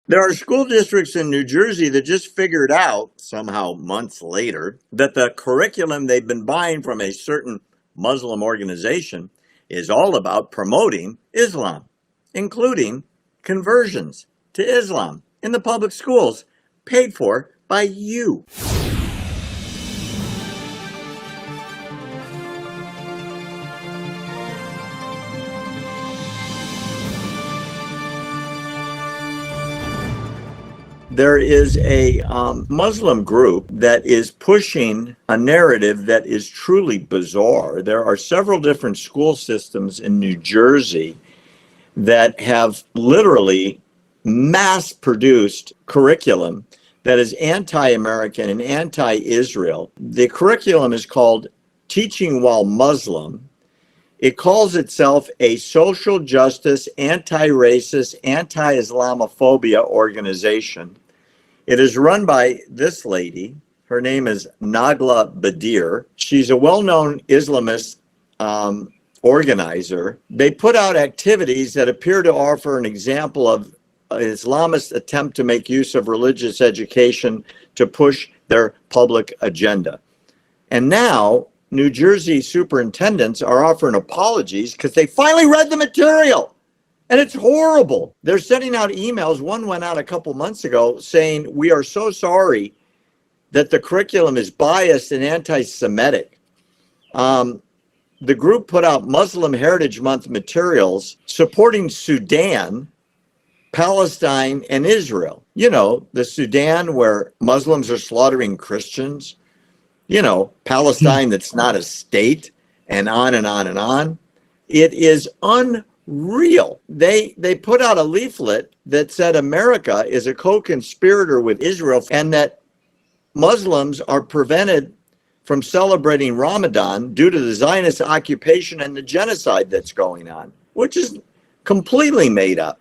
There are school districts in New Jersey that just figured out, somehow months later, that the curriculum they've been buying from a certain Muslim organization is all about promoting Islam, including conversions to Islam in the public schools, paid for by you. There is a Muslim group that is pushing a narrative that is truly bizarre. There are several different school systems in New Jersey that have literally mass produced curriculum that is anti-American and anti-Israel. The curriculum is called Teaching While Muslim. It calls itself a social justice, anti-racist, anti-Islamophobia organization. It is run by this lady. Her name is Nagla Badir. She's a well-known Islamist organizer. They put out activities that appear to offer an example of an Islamist attempt to make use of religious education to push their public agenda. And now New Jersey superintendents are offering apologies because they finally read the material. And it's horrible. They're sending out emails. One went out a couple months ago saying, we are so sorry that the curriculum is biased and anti-Semitic. The group put out Muslim Heritage Month materials supporting Sudan, Palestine, and Israel. You know, the Sudan where Muslims are slaughtering Christians. You know, Palestine that's not a state, and on and on and on. It is unreal. They put out a leaflet that said America is a co-conspirator with Israel and that Muslims are prevented from celebrating Ramadan due to the Zionist occupation and the genocide that's going on, which is completely made up.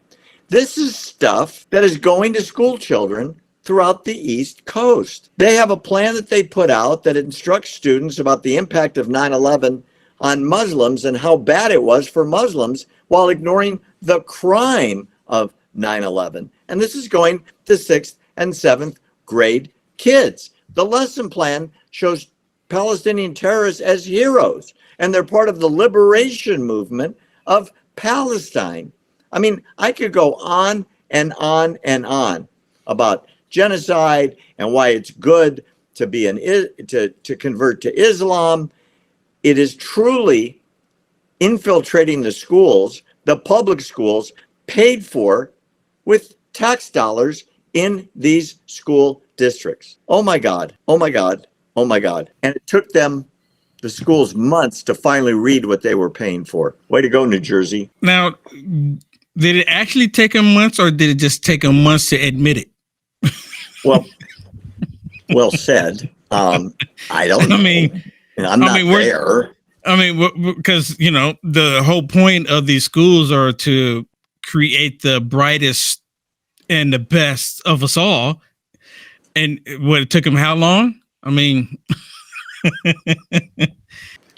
This is stuff that is going to school children throughout the East Coast. They have a plan that they put out that instructs students about the impact of 9/11 on Muslims and how bad it was for Muslims while ignoring the crime of 9/11. And this is going to 6th and 7th grade kids. The lesson plan shows Palestinian terrorists as heroes, and they're part of the liberation movement of Palestine. I mean, I could go on and on and on about genocide and why it's good to be to convert to Islam. It is truly infiltrating the schools, the public schools, paid for with tax dollars in these school districts. Oh my God, oh my God, oh my God. And it took them, the schools, months to finally read what they were paying for. Way to go, New Jersey. Now, did it actually take them months, or did it just take them months to admit it? Well said. I don't know. I'm not there. I mean, because, you know, the whole point of these schools are to create the brightest and the best of us all. And what, it took them how long? I mean,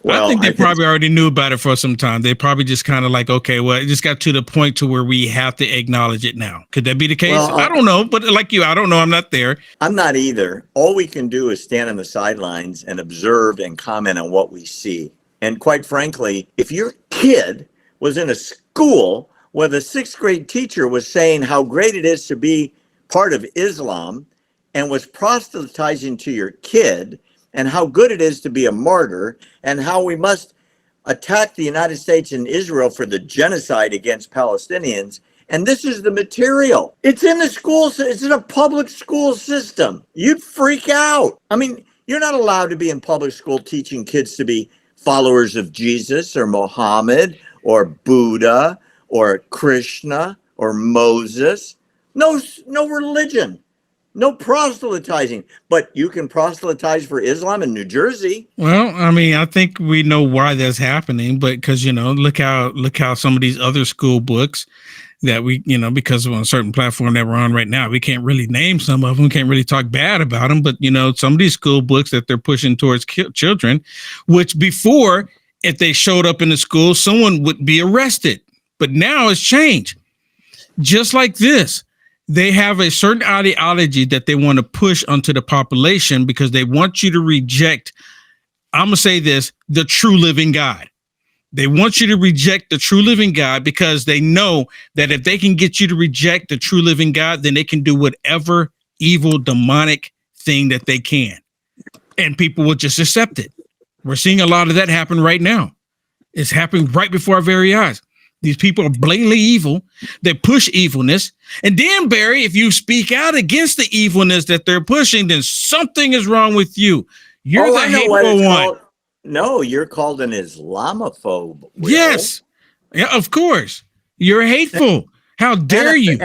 well, I think they probably already knew about it for some time. They probably just kind of like, okay, well, it just got to the point to where we have to acknowledge it now. Could that be the case? Well, I don't know, but like you, I don't know. I'm not there. I'm not either. All we can do is stand on the sidelines and observe and comment on what we see. And quite frankly, if your kid was in a school where the 6th grade teacher was saying how great it is to be part of Islam and was proselytizing to your kid and how good it is to be a martyr and how we must attack the United States and Israel for the genocide against Palestinians. And this is the material. It's in the schools. It's in a public school system. You'd freak out. I mean, you're not allowed to be in public school teaching kids to be followers of Jesus or Muhammad or Buddha or Krishna or Moses. No religion. No proselytizing, but you can proselytize for Islam in New Jersey. Well, I mean, I think we know why that's happening, but because, you know, look how some of these other school books that we, you know, because of a certain platform that we're on right now, we can't really name some of them, we can't really talk bad about them, but, you know, some of these school books that they're pushing towards children, which before, if they showed up in the school, someone would be arrested, but now it's changed. Just like this. They have a certain ideology that they want to push onto the population because they want you to reject, I'm going to say this, the true living God. They want you to reject the true living God because they know that if they can get you to reject the true living God, then they can do whatever evil, demonic thing that they can. And people will just accept it. We're seeing a lot of that happen right now. It's happening right before our very eyes. These people are blatantly evil. They push evilness. And then, Barry, if you speak out against the evilness that they're pushing, then something is wrong with you. You're the hateful one. No, you're called an Islamophobe. Will. Yes. Yeah, of course. You're hateful. How dare you?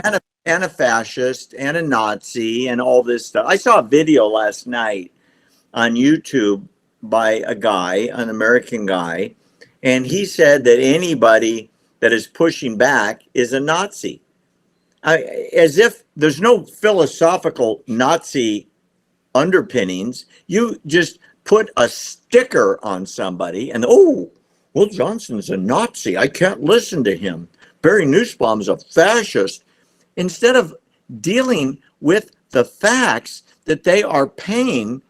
And a fascist and a Nazi and all this stuff. I saw a video last night on YouTube by a guy, an American guy, and he said that anybody that is pushing back is a Nazi. As if there's no philosophical Nazi underpinnings. You just put a sticker on somebody and, oh, Will Johnson's a Nazi. I can't listen to him. Barry Nussbaum's a fascist. Instead of dealing with the facts that they are paying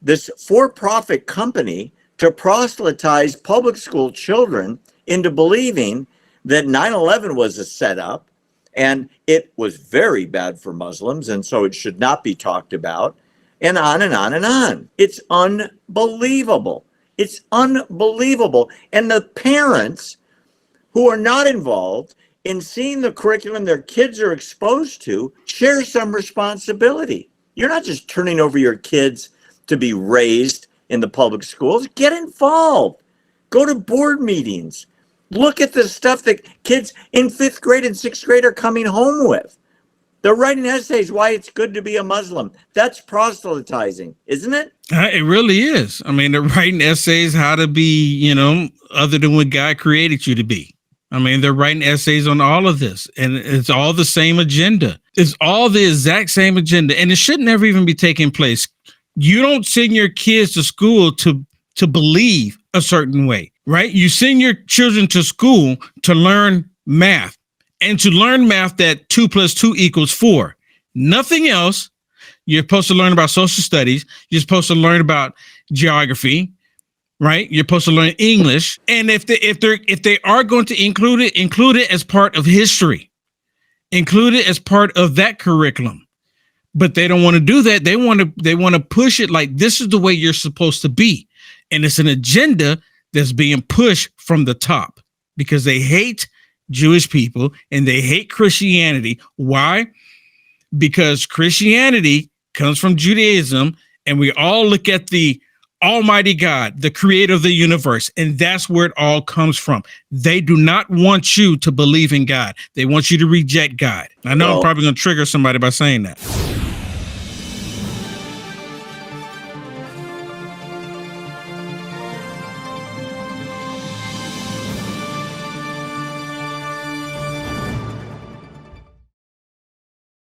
this for-profit company to proselytize public school children into believing that 9/11 was a setup and it was very bad for Muslims and so it should not be talked about, and on and on and on. It's unbelievable. It's unbelievable. And the parents who are not involved in seeing the curriculum their kids are exposed to share some responsibility. You're not just turning over your kids to be raised in the public schools. Get involved. Go to board meetings. Look at the stuff that kids in 5th grade and 6th grade are coming home with. They're writing essays why it's good to be a Muslim. That's proselytizing, isn't it? It really is. I mean, they're writing essays how to be, other than what God created you to be. I mean, they're writing essays on all of this, and it's all the same agenda. It's all the exact same agenda, and it should never even be taking place. You don't send your kids to school to believe a certain way, right? You send your children to school to learn math. And to learn math that 2 + 2 = 4. Nothing else. You're supposed to learn about social studies. You're supposed to learn about geography, right? You're supposed to learn English. And if they are going to include it as part of history. Include it as part of that curriculum. But they don't want to do that. They want to push it like this is the way you're supposed to be. And it's an agenda that's being pushed from the top because they hate Jewish people and they hate Christianity. Why? Because Christianity comes from Judaism, and we all look at the Almighty God, the creator of the universe, and that's where it all comes from. They do not want you to believe in God. They want you to reject God. I know I'm probably going to trigger somebody by saying that.